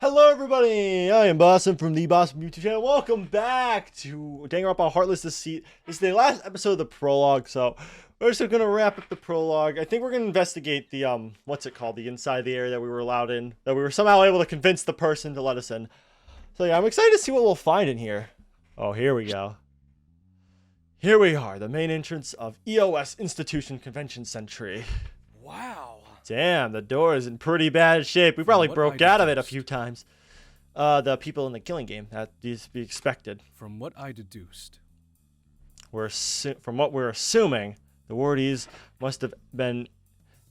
Hello everybody, I am Bossome from the Bossome YouTube channel. Welcome back to Danganronpa Artless Deceit. This is the last episode of the prologue, so we're just gonna wrap up the prologue. I think we're gonna investigate the what's it called? The inside of the area that we were allowed in. That we were somehow able to convince the person to let us in. So yeah, I'm excited to see what we'll find in here. Oh, here we go. Here we are, the main entrance of EOS Institution Convention Center. Wow. Damn, the door is in pretty bad shape. We probably broke out of it a few times. The people in the killing game, that needs to be expected. From what I deduced, From what we're assuming, the wardies must have been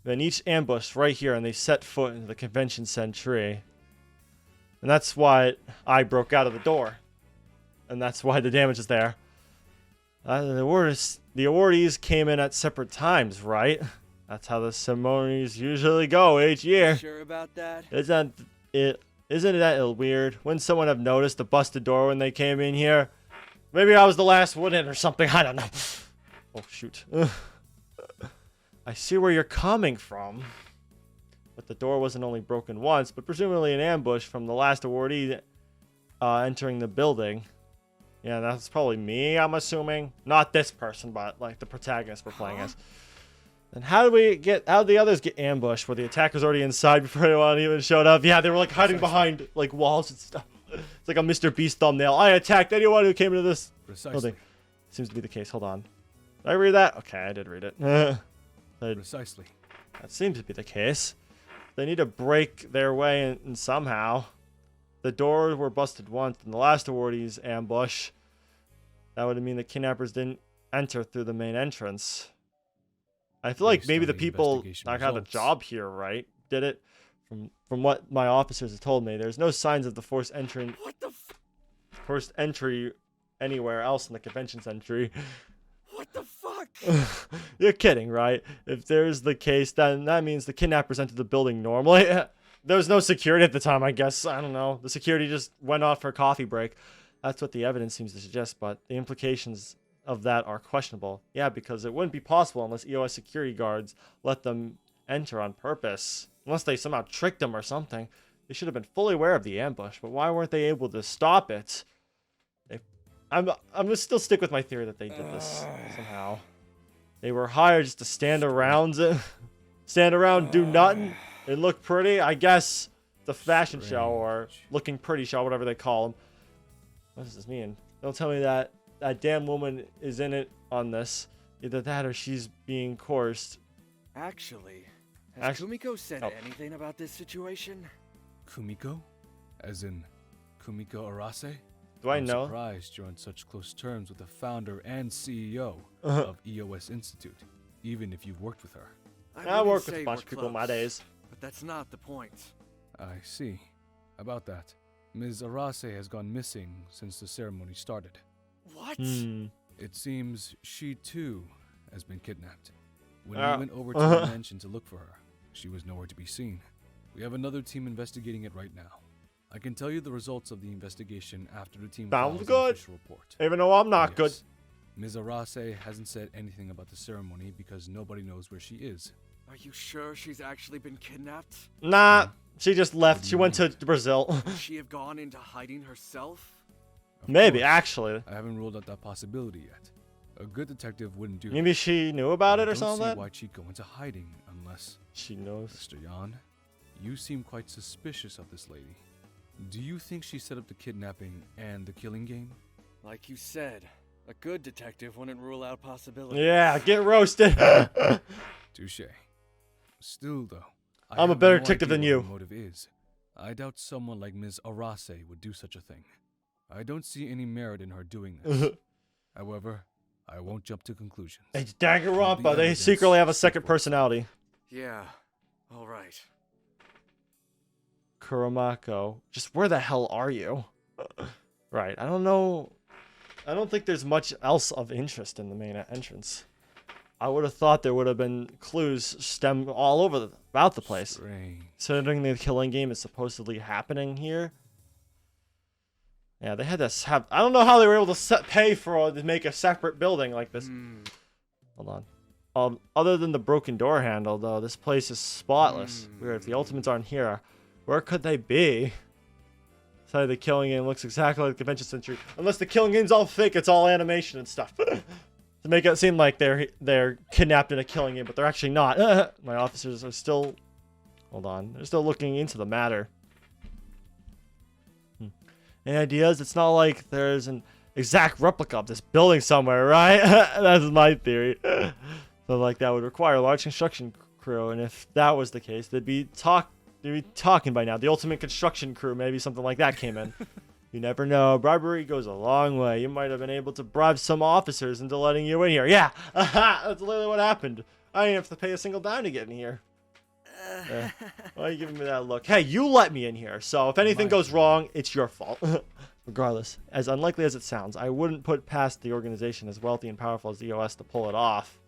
each ambushed right here, and they set foot into the convention center. And that's why I broke out of the door. And that's why the damage is there. The awardees came in at separate times, right? That's how the ceremonies usually go each year. Sure about that? Isn't that weird? Wouldn't someone have noticed the busted door when they came in here? Maybe I was the last one in or something. I don't know. Oh, shoot. I see where you're coming from. But the door wasn't only broken once, but presumably an ambush from the last awardee entering the building. Yeah, that's probably me, I'm assuming. Not this person, but like the protagonist we're playing as. And how did the others get ambushed? Were the attackers already inside before anyone even showed up? Yeah, they were like hiding behind like walls and stuff. It's like a Mr. Beast thumbnail. I attacked anyone who came into this building. Seems to be the case. Hold on. Did I read that? Okay, I did read it. Precisely. That seems to be the case. They need to break their way in somehow. The doors were busted once in the last awardee's ambush. That would mean the kidnappers didn't enter through the main entrance. I feel like maybe the people that got a job here, right, did it. From what my officers have told me, there's no signs of the forced entry anywhere else in the convention center. What the fuck? You're kidding, right? If there's the case, then that means the kidnappers entered the building normally. There was no security at the time, I guess. I don't know. The security just went off for a coffee break. That's what the evidence seems to suggest, but the implications of that are questionable. Yeah, because it wouldn't be possible unless EOS security guards let them enter on purpose. Unless they somehow tricked them or something. They should have been fully aware of the ambush, but why weren't they able to stop it? I'm gonna still stick with my theory that they did this somehow. They were hired just to stand around, do nothing, and look pretty. I guess the fashion show or looking pretty show, whatever they call them. What does this mean? Don't tell me that that damn woman is in it on this. Either that or she's being coerced. Actually, has Kumiko said anything about this situation? Kumiko? As in Kumiko Arase? Do I know? I'm surprised you're on such close terms with the founder and CEO of EOS Institute, even if you've worked with her. I worked with a bunch of people in my days. But that's not the point. I see. About that, Ms. Arase has gone missing since the ceremony started. What? It seems she too has been kidnapped. When we went over to the mansion to look for her, she was nowhere to be seen. We have another team investigating it right now. I can tell you the results of the investigation after the team files an official report. Even though I'm not good. Ms. Arase hasn't said anything about the ceremony because nobody knows where she is. Are you sure she's actually been kidnapped? Nah, she just left. She went to Brazil. Could she have gone into hiding herself? Maybe, actually. I haven't ruled out that possibility yet. A good detective wouldn't do Maybe she knew about it or something. I don't see why she'd go into hiding unless she knows. Mr. Yan, you seem quite suspicious of this lady. Do you think she set up the kidnapping and the killing game? Like you said, a good detective wouldn't rule out possibilities. Yeah, get roasted. Touche. Still, though, I'm a better detective than you. What the motive is. I doubt someone like Ms. Arase would do such a thing. I don't see any merit in her doing this. However, I won't jump to conclusions. It's Danganronpa. They secretly have a second personality. Yeah. All right. Kuramako. Just where the hell are you? Right. I don't know. I don't think there's much else of interest in the main entrance. I would have thought there would have been clues stem all over about the place. Strange. Considering the killing game is supposedly happening here. Yeah, they had to have. I don't know how they were able to pay to make a separate building like this. Hold on. Other than the broken door handle, though, this place is spotless. Weird. If the Ultimates aren't here, where could they be? tell you the killing game looks exactly like the convention center. Unless the killing game's all fake, it's all animation and stuff. To make it seem like they're kidnapped in a killing game, but they're actually not. My officers are still... Hold on. They're still looking into the matter. Any ideas? It's not like there's an exact replica of this building somewhere, right? That's my theory. So like that would require a large construction crew, and if that was the case, they'd be talking by now. The ultimate construction crew, maybe something like that came in. You never know. Bribery goes a long way. You might have been able to bribe some officers into letting you in here. Yeah, that's literally what happened. I didn't have to pay a single dime to get in here. Why are you giving me that look? Hey, you let me in here, so if anything goes wrong, it's your fault. Regardless, as unlikely as it sounds, I wouldn't put past the organization as wealthy and powerful as the EOS to pull it off.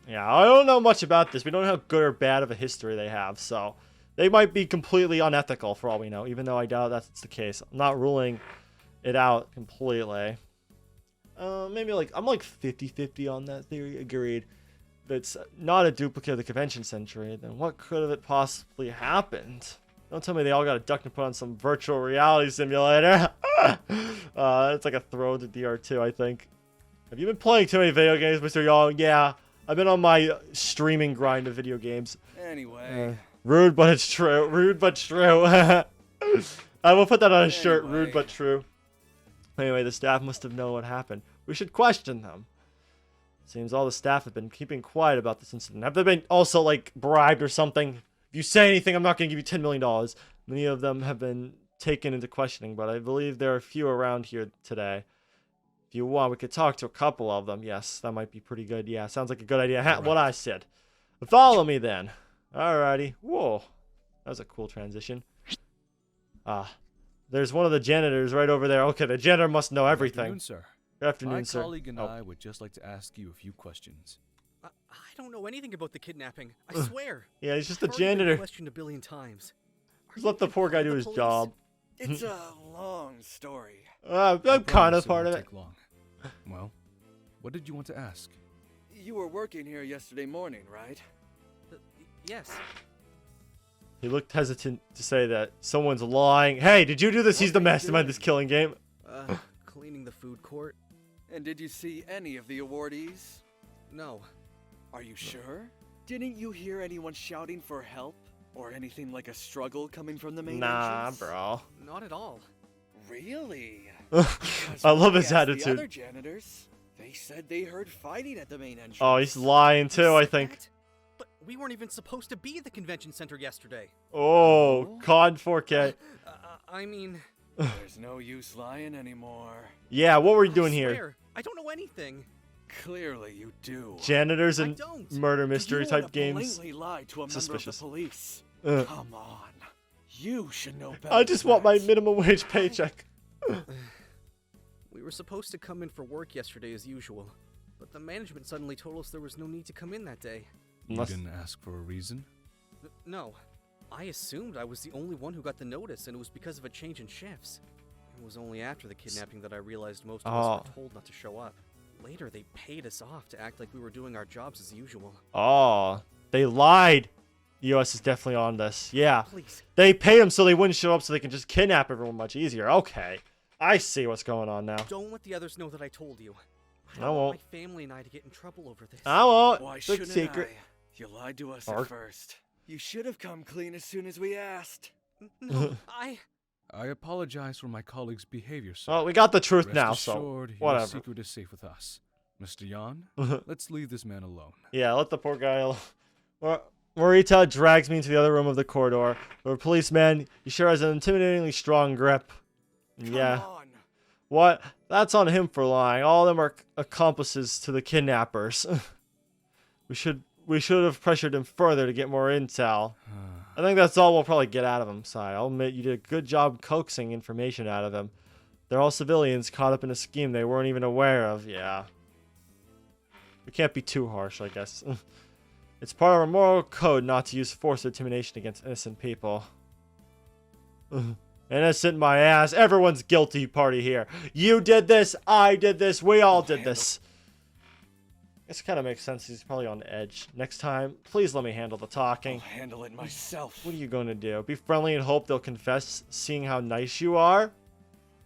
Yeah, I don't know much about this. We don't know how good or bad of a history they have, so they might be completely unethical for all we know, even though I doubt that's the case. I'm not ruling it out completely. Maybe like I'm like 50-50 on that theory. Agreed. If it's not a duplicate of the convention center, then what could have it possibly happened? Don't tell me they all got abducted and put on some virtual reality simulator. It's like a throw to DR2, I think. Have you been playing too many video games, Mr. Young? Yeah, I've been on my streaming grind of video games. Anyway. Rude, but it's true. Rude, but true. I will put that on a shirt. Rude, but true. Anyway, the staff must have known what happened. We should question them. Seems all the staff have been keeping quiet about this incident. Have they been also, like, bribed or something? If you say anything, I'm not going to give you $10 million. Many of them have been taken into questioning, but I believe there are a few around here today. If you want, we could talk to a couple of them. Yes, that might be pretty good. Yeah, sounds like a good idea. Right. What I said. Follow me, then. Alrighty. Whoa. That was a cool transition. There's one of the janitors right over there. Okay, the janitor must know everything. Good afternoon, sir. Good afternoon, sir. My colleague and I would just like to ask you a few questions. I don't know anything about the kidnapping. I swear. Yeah, he's just a janitor. I've questioned a billion times. Just let the poor guy do his job. It's a long story. I'm kind of part of it. Long. Well, what did you want to ask? You were working here yesterday morning, right? Yes. He looked hesitant to say that. Someone's lying. Hey, did you do this? He's the mastermind of this killing game. Cleaning the food court. And did you see any of the awardees? No. Are you sure? Didn't you hear anyone shouting for help? Or anything like a struggle coming from the main entrance? Bro. Not at all. Really? I love his The attitude. other janitors, they said they heard fighting at the main entrance. Oh, he's lying too, I think. That? But we weren't even supposed to be at the convention center yesterday. Oh, COD 4K. I mean... There's no use lying anymore. Yeah, what were you doing I here? swear, I don't know anything. Clearly you do. Janitors and don't. murder mystery You type blatantly games. lied to a member Suspicious. of the police. Ugh. Come on. You should know better. I just than want my that. minimum wage paycheck. We were supposed to come in for work yesterday as usual, but the management suddenly told us there was no need to come in that day. You didn't ask for a reason? No. I assumed I was the only one who got the notice, and it was because of a change in shifts. It was only after the kidnapping that I realized most of us were told not to show up. Later, they paid us off to act like we were doing our jobs as usual. Oh, they lied. The US is definitely on this. Yeah. Please. They paid them so they wouldn't show up so they can just kidnap everyone much easier. Okay. I see what's going on now. Don't let the others know that I told you. I don't won't. want my family and I to get in trouble over this. I won't. Why Big shouldn't secret. I? You lied to us Bark. at first. You should have come clean as soon as we asked. No, I apologize for my colleague's behavior, sir. Well, we got the truth Rest now, assured, so your whatever. secret is safe with us. Mr. Yan, let's leave this man alone. Yeah, let the poor guy alone. Morita drags me into the other room of the corridor. The policeman, he sure has an intimidatingly strong grip. Yeah. Come on. What? That's on him for lying. All of them are accomplices to the kidnappers. We should have pressured him further to get more intel. I think that's all we'll probably get out of him, Sai. I'll admit you did a good job coaxing information out of him. They're all civilians caught up in a scheme they weren't even aware of. Yeah. We can't be too harsh, I guess. It's part of our moral code not to use force or intimidation against innocent people. Innocent my ass. Everyone's guilty party here. You did this. I did this. We all did this. This kind of makes sense. He's probably on edge. Next time, please let me handle the talking. I'll handle it myself. What are you going to do? Be friendly and hope they'll confess, seeing how nice you are?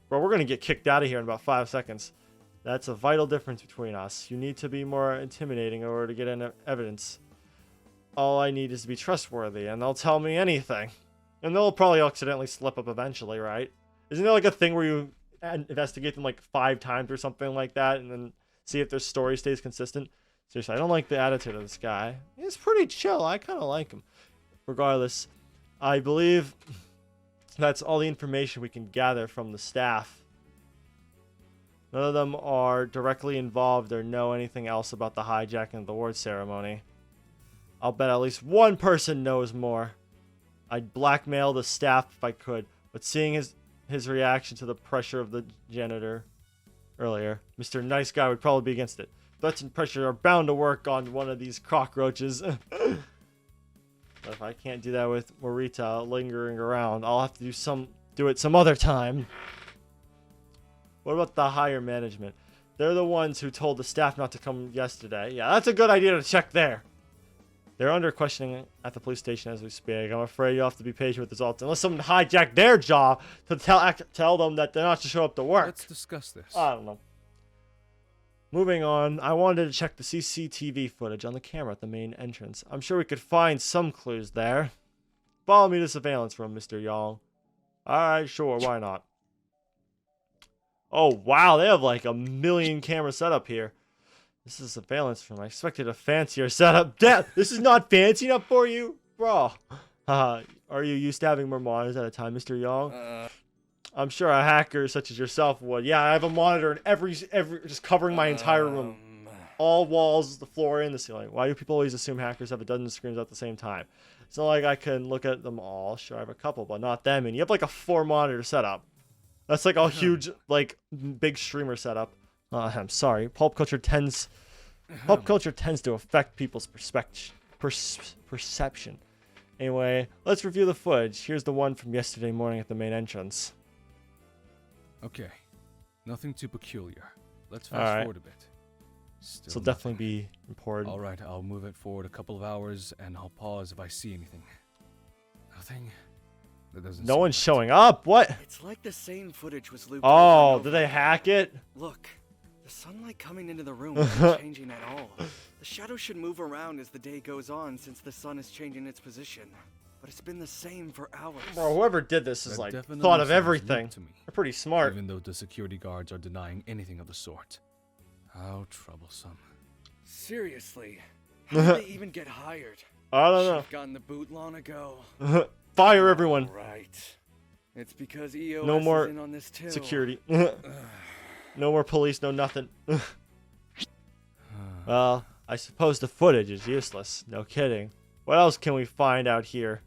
Bro, we're going to get kicked out of here in about 5 seconds. That's a vital difference between us. You need to be more intimidating in order to get in evidence. All I need is to be trustworthy, and they'll tell me anything. And they'll probably accidentally slip up eventually, right? Isn't there like a thing where you investigate them like 5 times or something like that, and then see if their story stays consistent? Seriously, I don't like the attitude of this guy. He's pretty chill. I kind of like him. Regardless, I believe that's all the information we can gather from the staff. None of them are directly involved or know anything else about the hijacking of the award ceremony. I'll bet at least one person knows more. I'd blackmail the staff if I could, but seeing his reaction to the pressure of the janitor earlier, Mr. Nice Guy would probably be against it. Threats and pressure are bound to work on one of these cockroaches. But if I can't do that with Morita lingering around, I'll have to do it some other time. What about the higher management? They're the ones who told the staff not to come yesterday. Yeah, that's a good idea to check there. They're under questioning at the police station as we speak. I'm afraid you'll have to be patient with results unless someone hijacked their job to tell them that they're not to show up to work. Let's discuss this. I don't know. Moving on, I wanted to check the CCTV footage on the camera at the main entrance. I'm sure we could find some clues there. Follow me to the surveillance room, Mr. Yang. Alright, sure, why not? Oh, wow, they have like 1 million camera setup here. This is a surveillance room. I expected a fancier setup. Damn, this is not fancy enough for you? Bro. Are you used to having more monitors at a time, Mr. Yang? I'm sure a hacker such as yourself would. Yeah, I have a monitor in every just covering my entire room. All walls, the floor, and the ceiling. Why do people always assume hackers have a dozen screens at the same time? It's not like I can look at them all. Sure, I have a couple, but not them. And you have like a 4-monitor setup. That's like a huge, like, big streamer setup. I'm sorry. Pulp culture tends to affect people's perception. Anyway, let's review the footage. Here's the one from yesterday morning at the main entrance. Okay. Nothing too peculiar. Let's fast forward a bit. This will definitely be important. Alright, I'll move it forward a couple of hours, and I'll pause if I see anything. Nothing? That doesn't No one's showing up? What? It's like the same footage was looped. Oh, did they hack it? Look, the sunlight coming into the room isn't changing at all. The shadow should move around as the day goes on since the sun is changing its position. But it's been the same for hours. Bro, whoever did this is like thought of everything. They're pretty smart. Even though the security guards are denying anything of the sort. How troublesome. Seriously, how did they even get hired? I don't know. Should've gotten the boot long ago. Fire everyone. Right. It's because EOS no more is in on this too. Security. No more police, no nothing. Well, I suppose the footage is useless. No kidding. What else can we find out here?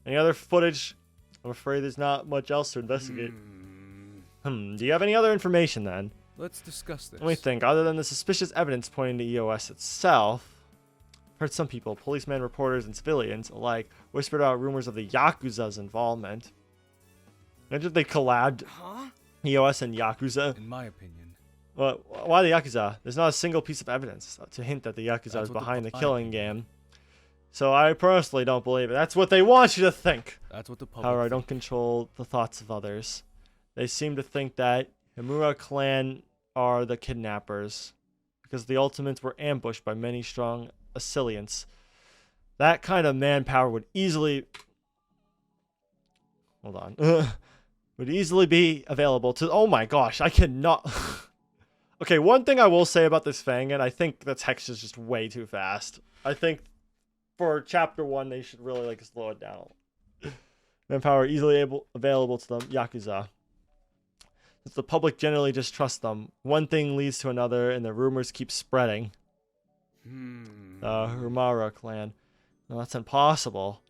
Any other footage? I'm afraid there's not much else to investigate. Do you have any other information then? Let's discuss this. Let me think. Other than the suspicious evidence pointing to EOS itself, I've heard some people, policemen, reporters, and civilians alike, whispered out rumors of the Yakuza's involvement. Imagine if they collabed EOS and Yakuza. In my opinion. Why the Yakuza? There's not a single piece of evidence to hint that the Yakuza is behind the killing game. So I personally don't believe it. That's what they want you to think. That's what the public However, I don't control the thoughts of others. They seem to think that Himura clan are the kidnappers because the Ultimates were ambushed by many strong assailants. That kind of manpower would easily... Hold on. Would easily be available to... Oh my gosh, I cannot... Okay, one thing I will say about this Fangan, I think the text is just way too fast. I think for chapter 1, they should really like slow it down. Manpower easily available to the Yakuza. Since the public generally distrusts them, one thing leads to another, and the rumors keep spreading. The Hirumara clan. No, that's impossible.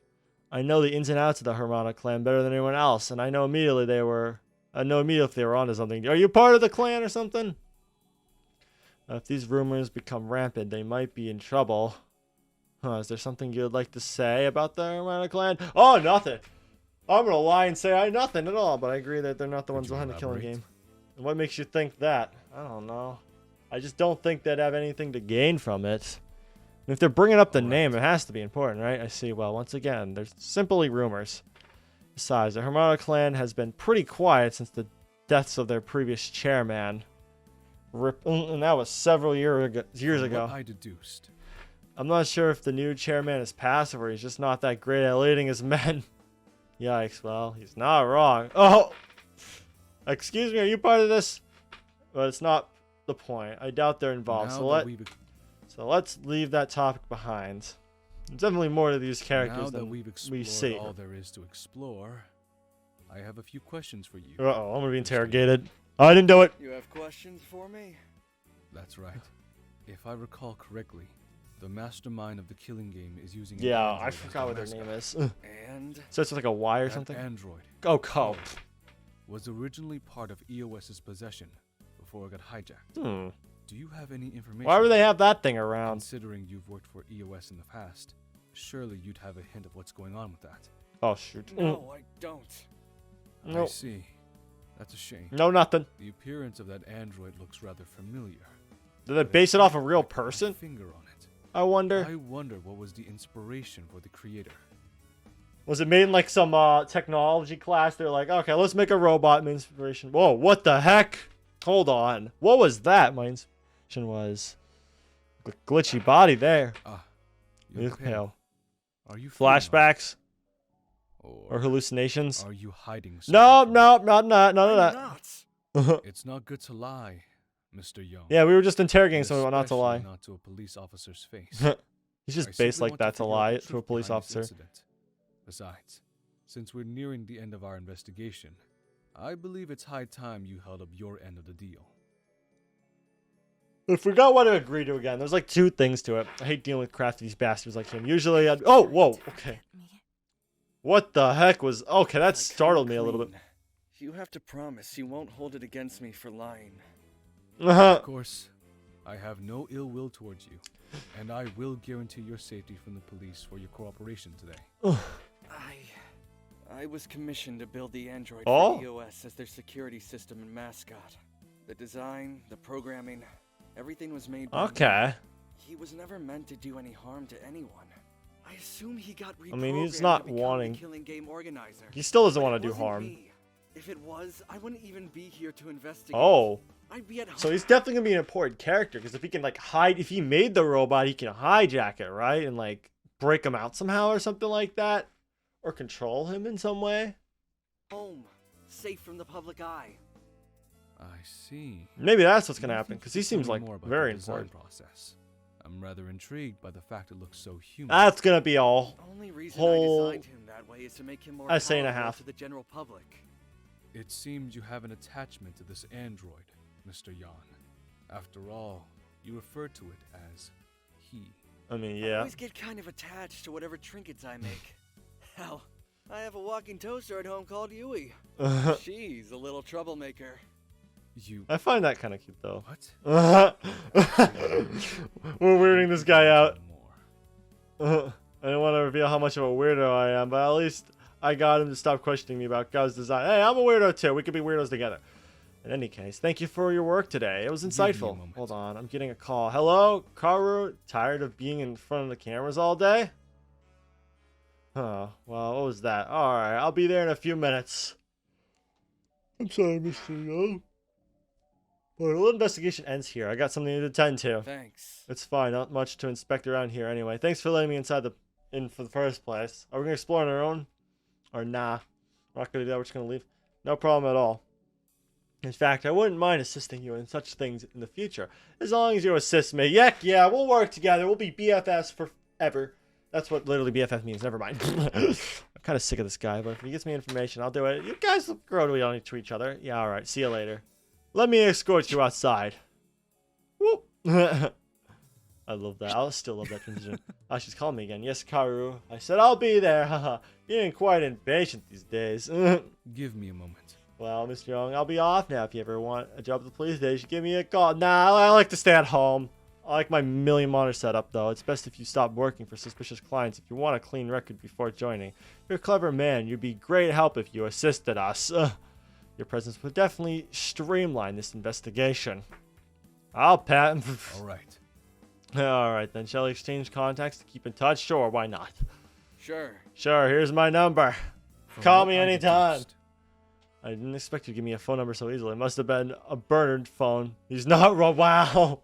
I know the ins and outs of the Hirumara clan better than anyone else, and I know immediately if they were onto something. Are you part of the clan or something? If these rumors become rampant, they might be in trouble. Is there something you'd like to say about the Hirumara clan? Oh, nothing. I'm gonna lie and say I nothing at all, but I agree that they're not the ones behind the killing game. And what makes you think that? I don't know. I just don't think they'd have anything to gain from it. And if they're bringing up the All right. name, it has to be important, right? I see. Well, once again, there's simply rumors. Besides, the Hermano clan has been pretty quiet since the deaths of their previous chairman. And that was several years ago. What I deduced. I'm not sure if the new chairman is passive or he's just not that great at leading his men. Yikes, well, he's not wrong. Oh! Excuse me, are you part of this? But it's not the point. I doubt they're involved. So let's leave that topic behind. There's definitely more to these characters than we've we explored see. all there is to explore, I have a few questions for you. Uh-oh, I'm gonna be interrogated. I didn't do it. You have questions for me? That's right. If I recall correctly, the mastermind of the killing game is using an Yeah, android I as forgot their what their mascot. name is. And So it's like a Y or That something? android Oh, Co. was originally part of EOS's possession before it got hijacked. Hmm. Do you have any information? Why would they have that thing around? Considering you've worked for EOS in the past, surely you'd have a hint of what's going on with that. Oh, shoot. no, I don't. I Nope. see. That's a shame. No, nothing. The appearance of that android looks rather familiar. Did they but base I it off a can't real quite put my person? Finger on it. I wonder. I wonder what was the inspiration for the creator. Was it made in like some technology class? They're like, okay, let's make a robot. My inspiration. Whoa, what the heck? Hold on. What was that? My inspiration was glitchy body there. You're You look pale. Are you feeling Flashbacks alright? or hallucinations? Are you hiding No, something? no, not none of I'm that. not. It's not good to lie, Mr. Young. Yeah, we were just interrogating And someone not to lie. especially Not to a police officer's face. He's just I based simply like want that to figure out lie the to a truth police behind this officer. incident. Besides, since we're nearing the end of our investigation, I believe it's high time you held up your end of the deal. I forgot what to agree to again. There's like two things to it. I hate dealing with crafty bastards like him. Usually I'd... Oh, whoa, okay. What the heck was... Okay, that I come startled me a little bit. clean. You have to promise you won't hold it against me for lying. Uh-huh. Of course, I have no ill will towards you, and I will guarantee your safety from the police for your cooperation today. I was commissioned to build the android Oh? for EOS as their security system and mascot. The design, the programming, everything was made by me. Okay. He was never meant to do any harm to anyone. I assume he got reprogrammed I mean, he's not to become wanting... the killing game organizer. He still doesn't But want it to do wasn't harm. me. If it was, I wouldn't even be here to investigate. Oh. I'd be at home. So he's definitely going to be an important character, because if he can, like, hide... If he made the robot, he can hijack it, right? And, like, break him out somehow or something like that? Or control him in some way? home, safe from the public eye. I see. Maybe that's what's going to I happen, think because you he could seems tell me like more about very the design important. process. I'm rather intrigued by the fact it looks so human. That's going to be all. Only reason Whole I designed him that way is to make him more essay and a palatable half. to the general public. It seems you have an attachment to this android, Mr. Yan. After all, you refer to it as he. I mean, I yeah. always get kind of attached to whatever trinkets I make. Hell, I have a walking toaster at home called Yui. She's a little troublemaker. You. I find that kind of cute, though. What? We're weirding this guy out. More. I don't want to reveal how much of a weirdo I am, but at least I got him to stop questioning me about God's design. Hey, I'm a weirdo too. We could be weirdos together. In any case, thank you for your work today. It was Give me a insightful. moment. Hold on, I'm getting a call. Hello, Karu? Tired of being in front of the cameras all day? Huh. Well, what was that? Alright, I'll be there in a few minutes. I'm sorry, Mr. Young. Well, the little investigation ends here. I got something to attend to. Thanks. It's fine. Not much to inspect around here anyway. Thanks for letting me in for the first place. Are we gonna explore on our own? Or nah? We're not gonna do that. We're just gonna leave. No problem at all. In fact, I wouldn't mind assisting you in such things in the future, as long as you assist me. Yeah, we'll work together. We'll be BFFs forever. That's what literally BFF means. Never mind. I'm kind of sick of this guy, but if he gets me information, I'll do it. You guys look grow to each other. Yeah, all right. See you later. Let me escort you outside. Whoop. I love that. I'll still love that transition. Oh, she's calling me again. Yes, Karu. I said I'll be there. Haha. Getting quite impatient these days. Give me a moment. Well, Mr. Young, I'll be off now. If you ever want a job at the police station, give me a call. Nah, I like to stay at home. I like my million monitor setup, though. It's best if you stop working for suspicious clients if you want a clean record before joining. You're a clever man. You'd be great help if you assisted us. Your presence would definitely streamline this investigation. I'll pat. All right. All right, then. Shall we exchange contacts to keep in touch? Sure, why not? Sure. Sure, here's my number. From Call what me I anytime. deduced, I didn't expect you to give me a phone number so easily. It must have been a Bernard phone. He's not wow.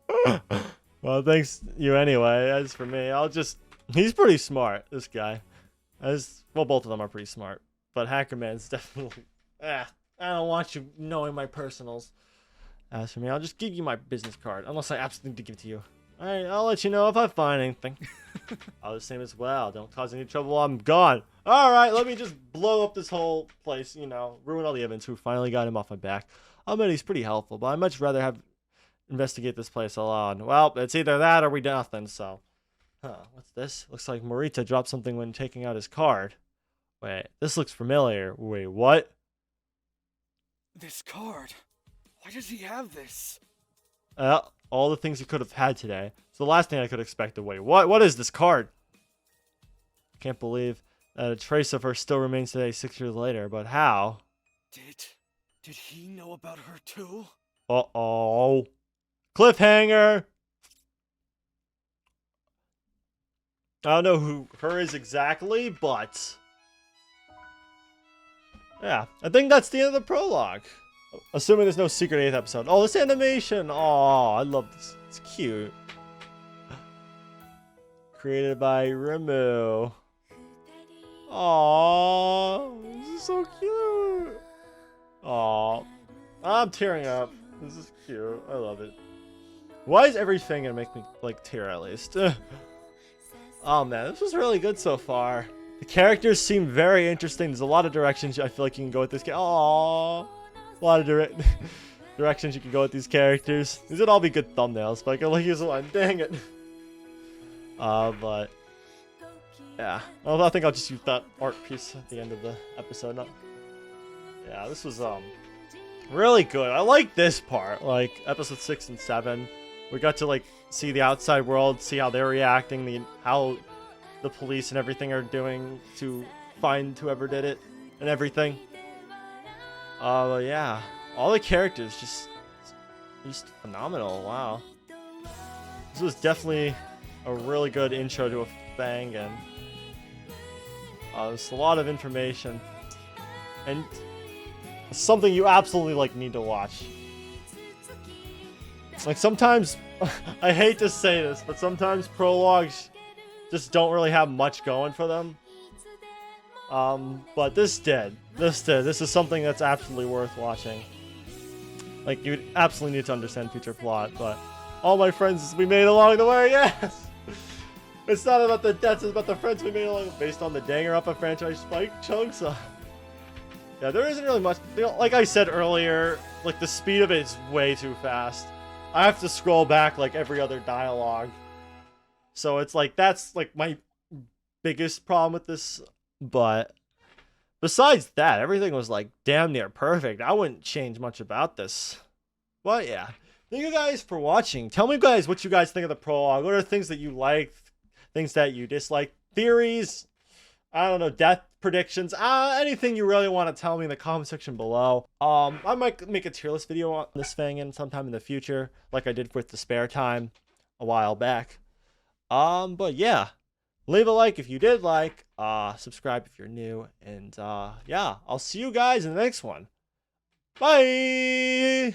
Well, thanks you anyway. As for me, he's pretty smart, this guy. Well, both of them are pretty smart. But Hacker Man's definitely, I don't want you knowing my personals. As for me, I'll just give you my business card, unless I absolutely need to give it to you. Alright, I'll let you know if I find anything. I'll the same as well. Don't cause any trouble while I'm gone. Alright, let me just blow up this whole place, ruin all the evidence. We finally got him off my back. I'll admit he's pretty helpful, but I'd much rather investigate this place alone. Well, it's either that or we nothing, so. What's this? Looks like Morita dropped something when taking out his card. Wait, this looks familiar. Wait, what? This card. Why does he have this? All the things he could have had today. It's the last thing I could expect to wait. What is this card? Can't believe that a trace of her still remains today 6 years later, but how? Did he know about her too? Uh-oh. Cliffhanger! I don't know who her is exactly, but yeah, I think that's the end of the prologue. Assuming there's no secret 8th episode. Oh, this animation! Oh, I love this. It's cute. Created by Rimu. Oh, this is so cute. Oh, I'm tearing up. This is cute. I love it. Why is everything gonna make me tear at least? Oh man, this was really good so far. The characters seem very interesting. There's a lot of directions I feel like you can go with this game. Aww. A lot of directions you can go with these characters. These would all be good thumbnails, but I can only use one. Dang it. But yeah. Well, I think I'll just use that art piece at the end of the episode. Yeah, this was really good. I like this part. Like episode 6 and 7. We got to see the outside world, see how they're reacting, how the police and everything are doing to find whoever did it and everything. Yeah, all the characters just phenomenal. Wow, this was definitely a really good intro to a thing, and there's a lot of information and something you absolutely need to watch. Sometimes, I hate to say this, but sometimes prologues just don't really have much going for them. But this did. This is something that's absolutely worth watching. You absolutely need to understand future plot, but all my friends we made along the way, yes! It's not about the deaths, it's about the friends we made along based on the Danganronpa franchise Spike Chunks. Yeah, there isn't really much. Like I said earlier, the speed of it is way too fast. I have to scroll back every other dialogue. So it's that's my biggest problem with this. But besides that, everything was damn near perfect. I wouldn't change much about this. But yeah, thank you guys for watching. Tell me guys what you guys think of the prologue. What are things that you like, things that you dislike, theories, I don't know, death predictions, anything you really want to tell me in the comment section below. I might make a tier list video on this thing sometime in the future, like I did with the spare time a while back. But yeah, leave a like if you did like, subscribe if you're new, and yeah, I'll see you guys in the next one. Bye!